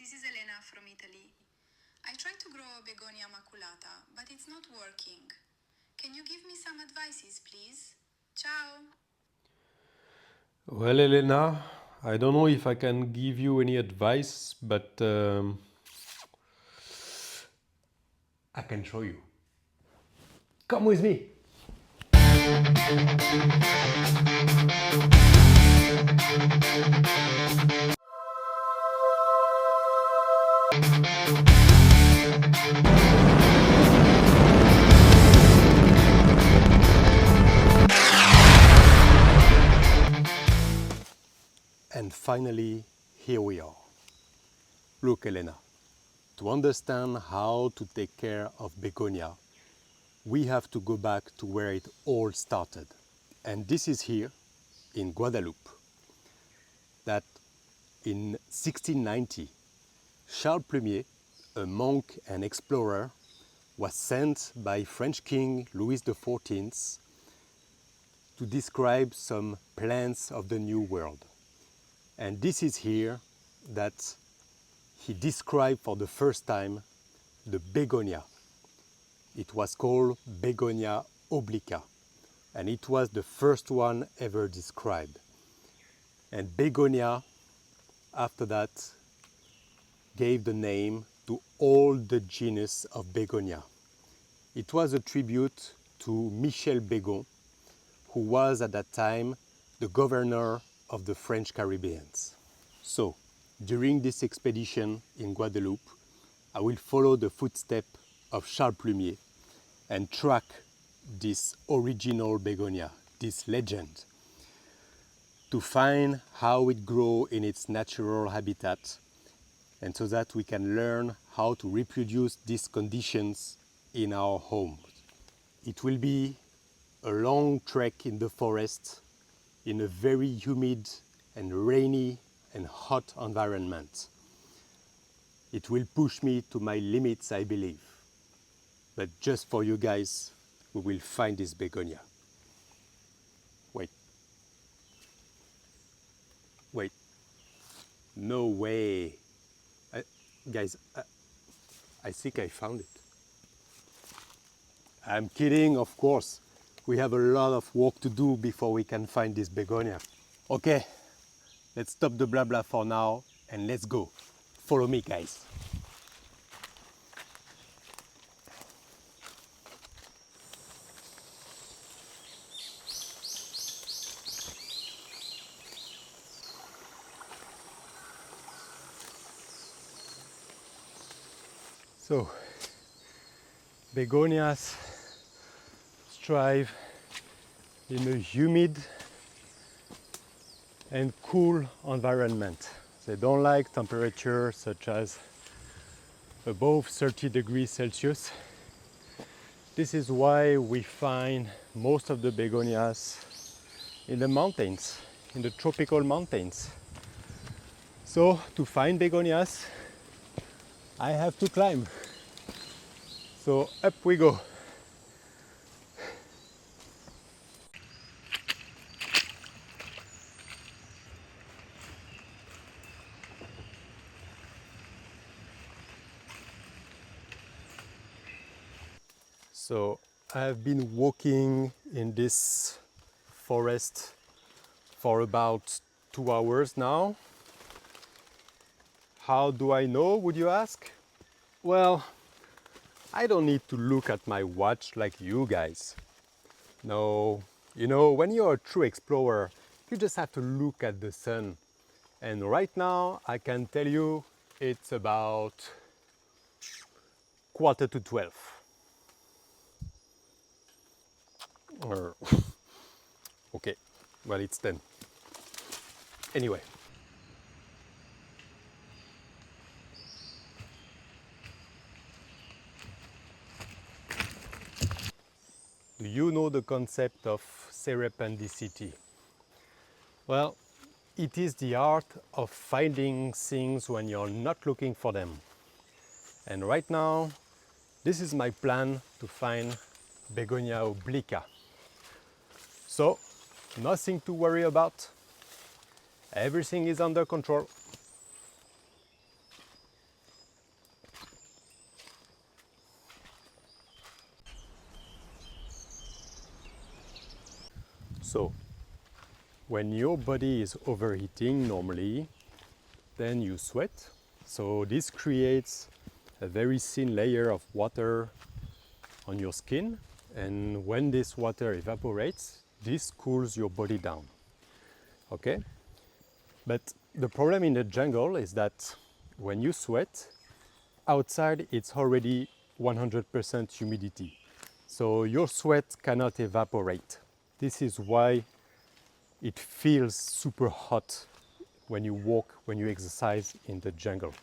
this is Elena from Italy. I tried to grow Begonia maculata, but it's not working. Can you give me some advices, please? Ciao! Well, Elena, I don't know if I can give you any advice, but I can show you. Come with me! And finally, here we are. Look, Elena, to understand how to take care of Begonia, we have to go back to where it all started. And this is here in Guadeloupe, that in 1690, Charles Plumier, a monk and explorer, was sent by French King Louis XIV to describe some plants of the New World. And this is here that he described for the first time the Begonia. It was called Begonia Obliqua, and it was the first one ever described. And Begonia, after that, gave the name to all the genus of Begonia. It was a tribute to Michel Begon, who was at that time the governor of the French Caribbeans. So, during this expedition in Guadeloupe, I will follow the footsteps of Charles Plumier and track this original Begonia, this legend, to find how it grows in its natural habitat, and so that we can learn how to reproduce these conditions in our homes. It will be a long trek in the forest in a very humid and rainy and hot environment. It will push me to my limits, I believe. But just for you guys, we will find this Begonia. Wait. Wait. No way. Guys, I think I found it. I'm kidding, of course. We have a lot of work to do before we can find this Begonia. Okay, let's stop the blah blah for now and let's go. Follow me, guys. So, begonias thrive in a humid and cool environment. They don't like temperatures such as above 30 degrees Celsius. This is why we find most of the begonias in the mountains, in the tropical mountains. So to find begonias, I have to climb. So up we go. So I've been walking in this forest for about 2 hours now. How do I know, would you ask? Well, I don't need to look at my watch like you guys. No, you know, when you're a true explorer, you just have to look at the sun. And right now, I can tell you it's about 11:45. Okay, well, it's 10. Anyway. Do you know the concept of serendipity? Well, it is the art of finding things when you're not looking for them. And right now, this is my plan to find Begonia obliqua. So, nothing to worry about. Everything is under control. So, when your body is overheating normally, then you sweat. So this creates a very thin layer of water on your skin, and when this water evaporates, this cools your body down. Okay? But the problem in the jungle is that when you sweat, outside it's already 100% humidity. So your sweat cannot evaporate. This is why it feels super hot when you walk, when you exercise in the jungle.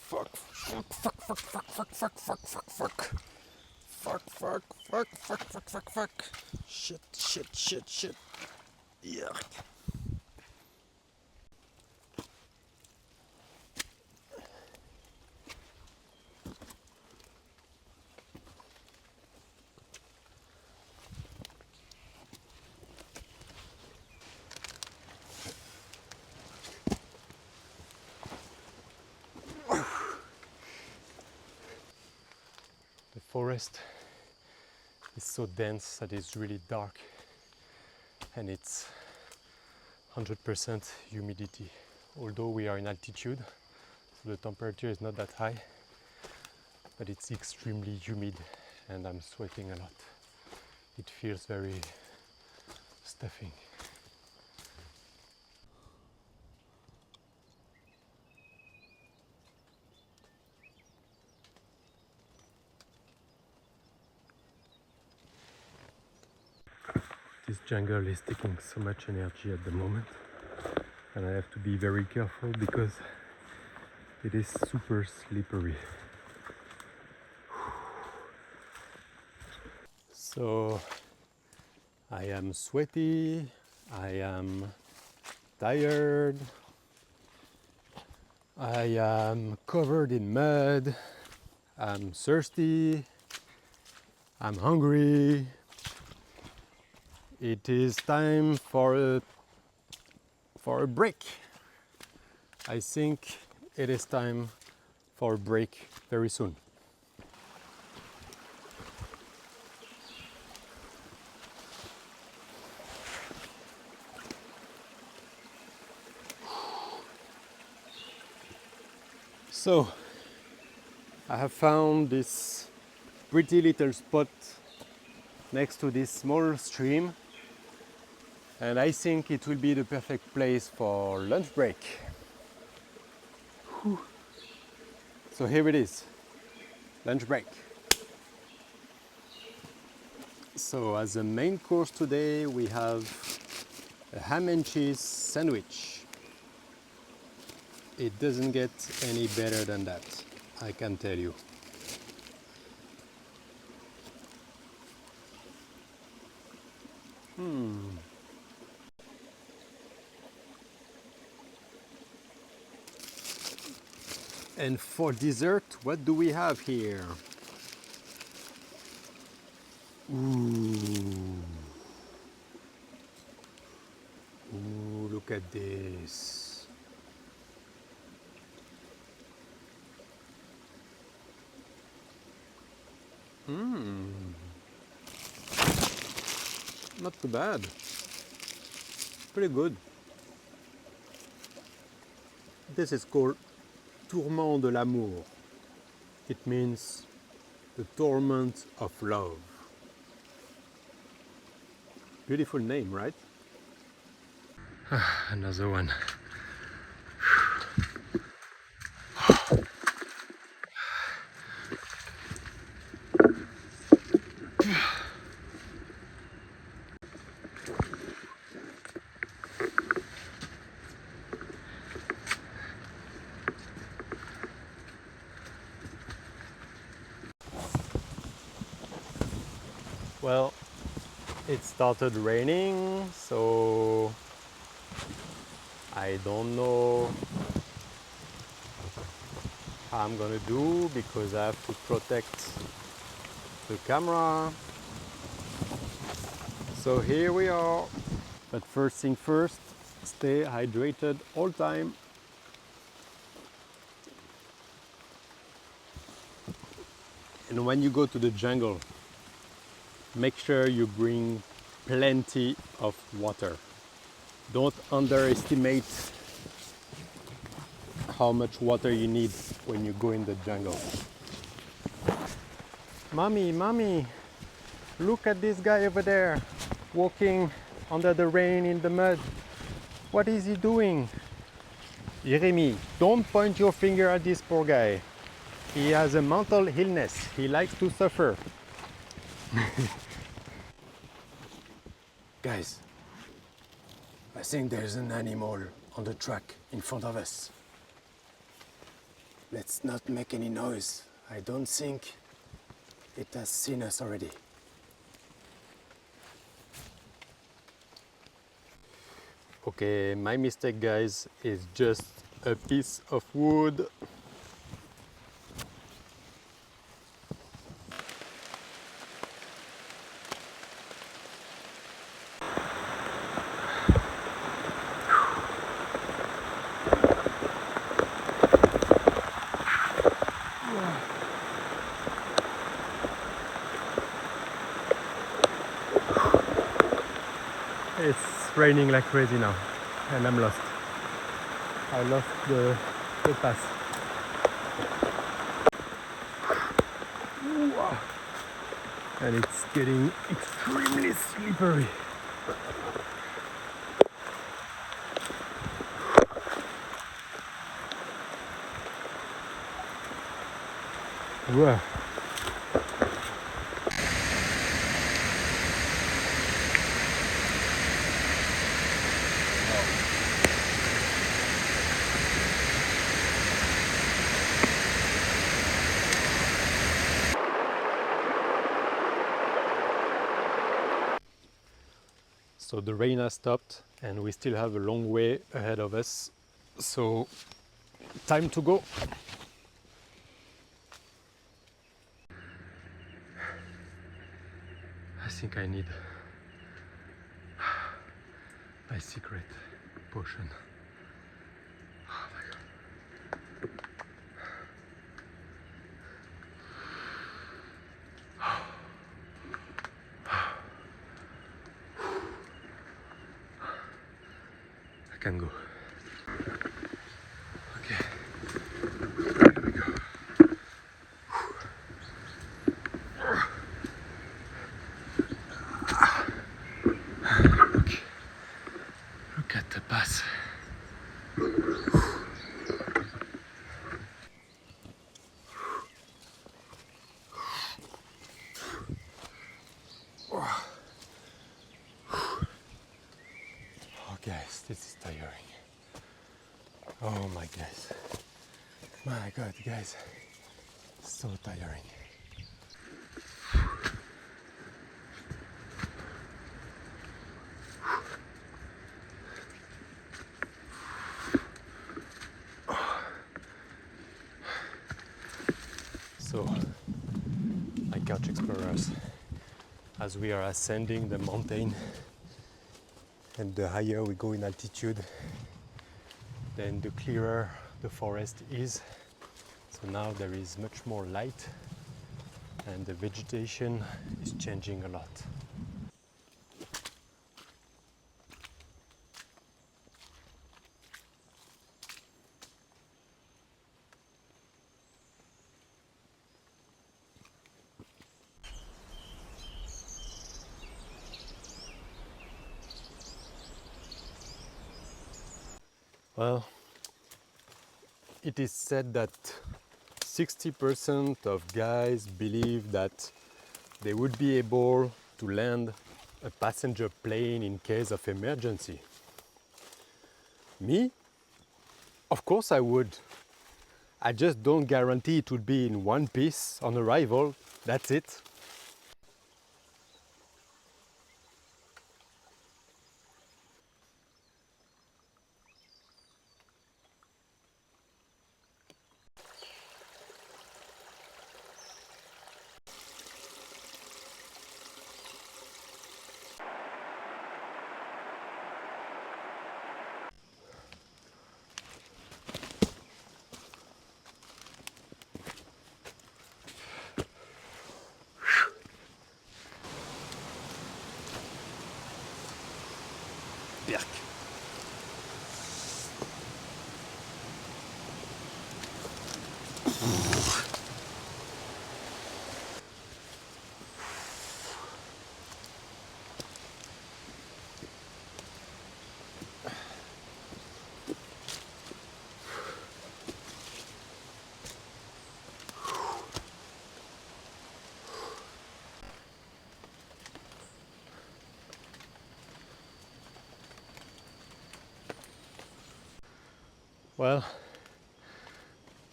Fuck. Shit. Yeah. The forest is so dense that it's really dark, and it's 100% humidity. Although we are in altitude, so the temperature is not that high, but it's extremely humid and I'm sweating a lot. It feels very stuffing. This jungle is taking so much energy at the moment, and I have to be very careful because it is super slippery. So I am sweaty, I am tired, I am covered in mud, I'm thirsty, I'm hungry. It is time for a break. I think it is time for a break very soon. So, I have found this pretty little spot next to this small stream, and I think it will be the perfect place for lunch break. Whew. So here it is, lunch break. So as a main course today we have a ham and cheese sandwich. It doesn't get any better than that, I can tell you. And for dessert, what do we have here? Ooh, look at this. Not too bad. Pretty good. This is called Tourment de l'amour. It means the torment of love. Beautiful name, right? Another one. Well, It started raining, so I don't know how I'm gonna do because I have to protect the camera. So here we are. But first thing first, stay hydrated all time. And when you go to the jungle, make sure you bring plenty of water. Don't underestimate how much water you need when you go in the jungle. Mommy, mommy, look at this guy over there walking under the rain in the mud. What is he doing? Jeremy, don't point your finger at this poor guy. He has a mental illness. He likes to suffer. Guys, I think there's an animal on the track in front of us. Let's not make any noise. I don't think it has seen us already. Okay, my mistake, guys, is just a piece of wood. It's raining like crazy now, and I'm lost. I lost the path. And it's getting extremely slippery. Whoa. So the rain has stopped and we still have a long way ahead of us. So time to go. I think I need my secret potion. Oh my God. I can go. Okay, here we go. Look at the path. Oh guys, this is tiring. Oh my guys. My God, guys, so tiring. So, my couch explorers, as we are ascending the mountain, and the higher we go in altitude, then the clearer the forest is. So now there is much more light and the vegetation is changing a lot. Well, it is said that 60% of guys believe that they would be able to land a passenger plane in case of emergency. Me? Of course I would. I just don't guarantee it would be in one piece on arrival. That's it. cercle. Well,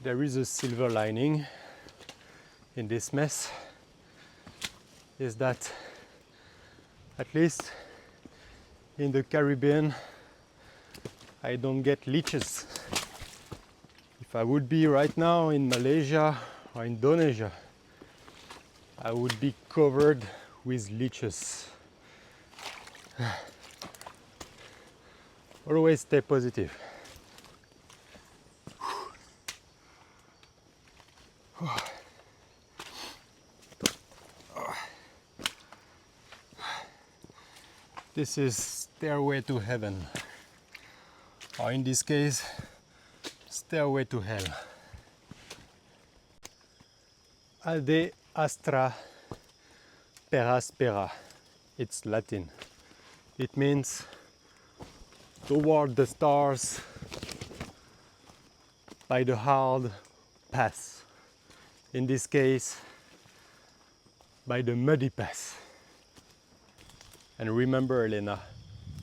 there is a silver lining in this mess, is that at least in the Caribbean I don't get leeches. If I would be right now in Malaysia or Indonesia, I would be covered with leeches. Always stay positive. This is stairway to heaven, or in this case, stairway to hell. Ade astra per aspera. It's Latin. It means toward the stars by the hard path. In this case, by the muddy path. And remember, Elena,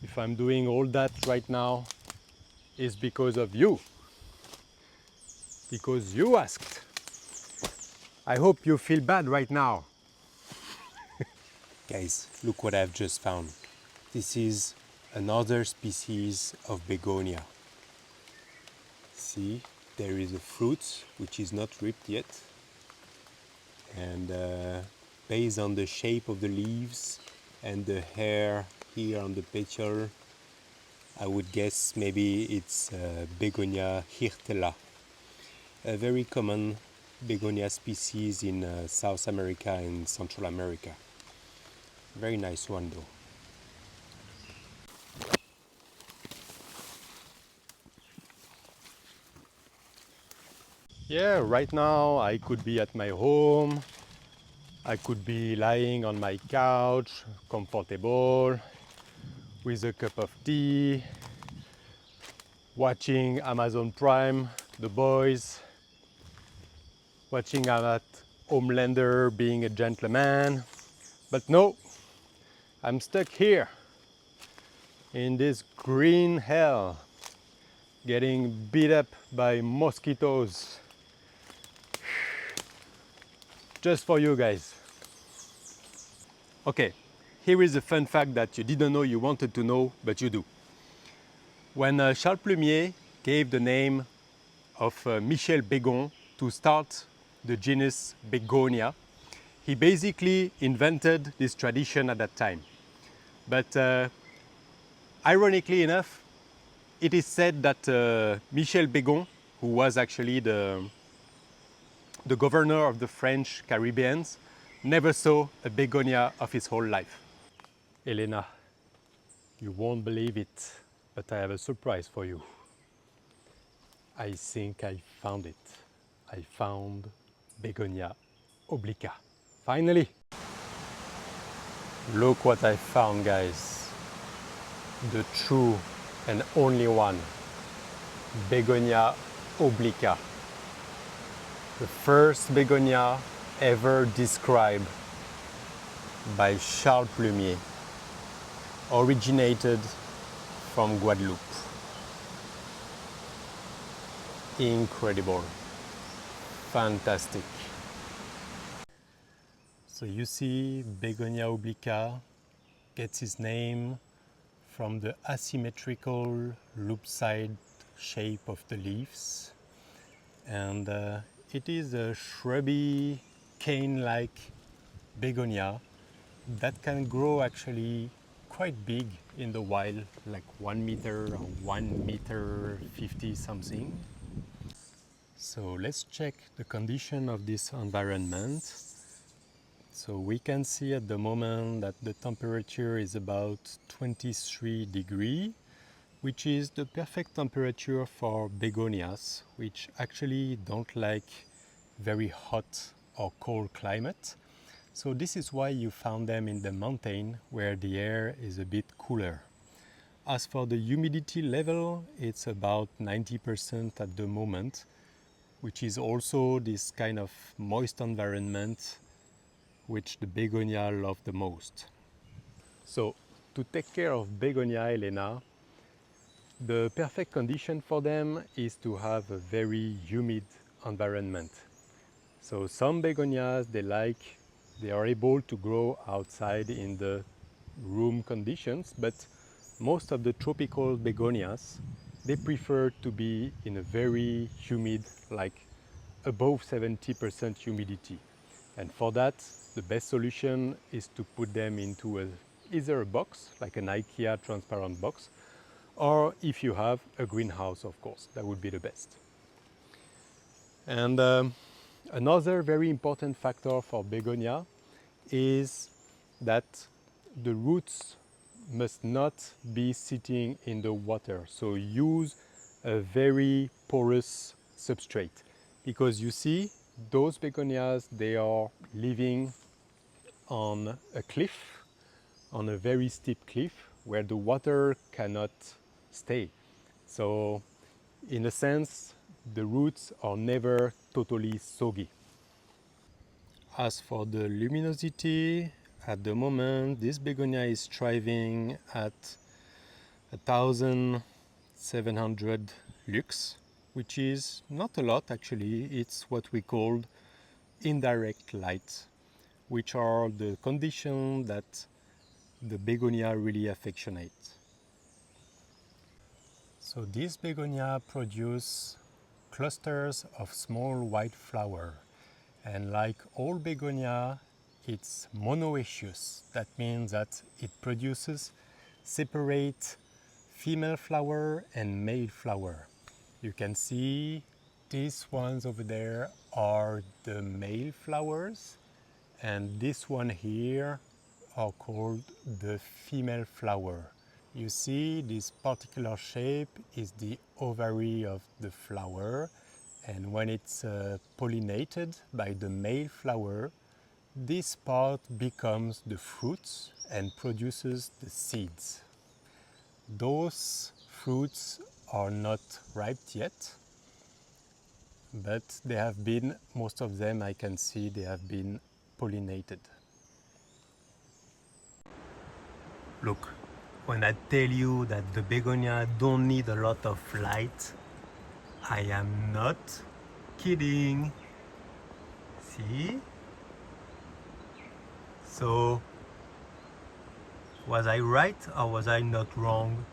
if I'm doing all that right now, it's because of you. Because you asked. I hope you feel bad right now. Guys, look what I've just found. This is another species of Begonia. See, there is a fruit which is not ripped yet. And based on the shape of the leaves and the hair here on the petal, I would guess maybe it's Begonia hirtella, a very common Begonia species in South America and Central America. Very nice one though. Yeah, right now I could be at my home. I could be lying on my couch, comfortable, with a cup of tea, watching Amazon Prime, The Boys, watching that Homelander being a gentleman. But no, I'm stuck here in this green hell, getting beat up by mosquitoes. Just for you guys. Okay, here is a fun fact that you didn't know you wanted to know, but you do. When Charles Plumier gave the name of Michel Bégon to start the genus Begonia, he basically invented this tradition at that time. But ironically enough, it is said that Michel Bégon, who was actually the governor of the French Caribbeans, never saw a begonia of his whole life. Elena, you won't believe it, but I have a surprise for you. I think I found it. I found Begonia Obliqua. Finally! Look what I found, guys. The true and only one. Begonia Obliqua. The first begonia ever described by Charles Plumier, originated from Guadeloupe. Incredible, fantastic. So you see, Begonia Obliqua gets its name from the asymmetrical loop-side shape of the leaves, and it is a shrubby, cane-like begonia that can grow actually quite big in the wild, like 1 meter or 1 meter 50 something. So let's check the condition of this environment. So we can see at the moment that the temperature is about 23 degrees, which is the perfect temperature for begonias, which actually don't like very hot or cold climate. So this is why you found them in the mountain where the air is a bit cooler. As for the humidity level, it's about 90% at the moment, which is also this kind of moist environment which the begonia love the most. So to take care of begonia, Elena, the perfect condition for them is to have a very humid environment. So some begonias they are able to grow outside in the room conditions, but most of the tropical begonias, they prefer to be in a very humid, like above 70% humidity. And for that, the best solution is to put them into either a box, like an IKEA transparent box, or if you have a greenhouse, of course, that would be the best. And another very important factor for begonia is that the roots must not be sitting in the water. So use a very porous substrate, because you see those begonias, they are living on a cliff, on a very steep cliff where the water cannot stay. So in a sense, the roots are never totally soggy. As for the luminosity, at the moment this begonia is thriving at 1700 lux, which is not a lot actually. It's what we call indirect light, which are the conditions that the begonia really affectionate. So these begonia produce clusters of small white flower, and like all begonia, it's monoecious. That means that it produces separate female flower and male flower. You can see these ones over there are the male flowers, and this one here are called the female flower. You see this particular shape is the ovary of the flower, and when it's pollinated by the male flower, this part becomes the fruits and produces the seeds. Those fruits are not ripe yet, but they have been, most of them I can see, they have been pollinated. Look, when I tell you that the begonia don't need a lot of light, I am not kidding. See? So, was I right or was I not wrong?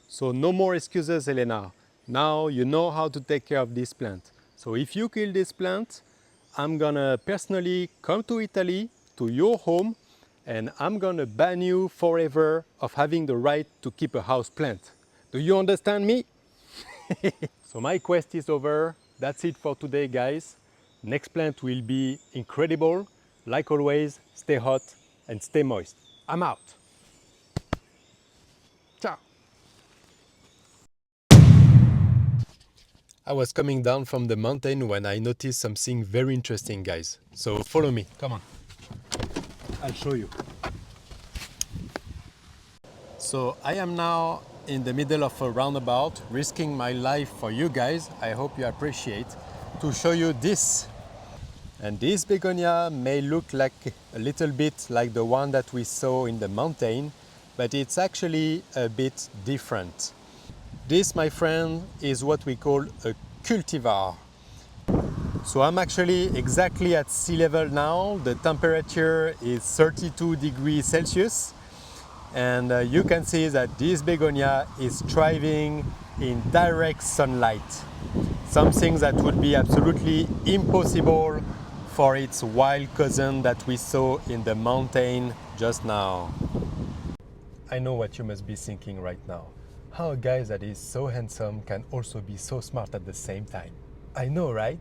So no more excuses, Elena. Now you know how to take care of this plant. So if you kill this plant, I'm gonna personally come to Italy, to your home, and I'm gonna ban you forever of having the right to keep a house plant. Do you understand me? So my quest is over. That's it for today, guys. Next plant will be incredible. Like always, stay hot and stay moist. I'm out. Ciao. I was coming down from the mountain when I noticed something very interesting, guys. So follow me, come on. I'll show you. So I am now in the middle of a roundabout, risking my life for you guys. I hope you appreciate, to show you this. And this begonia may look like a little bit like the one that we saw in the mountain, but it's actually a bit different. This, my friend, is what we call a cultivar. So I'm actually exactly at sea level now. The temperature is 32 degrees Celsius. And you can see that this begonia is thriving in direct sunlight. Something that would be absolutely impossible for its wild cousin that we saw in the mountain just now. I know what you must be thinking right now. How a guy that is so handsome can also be so smart at the same time. I know, right?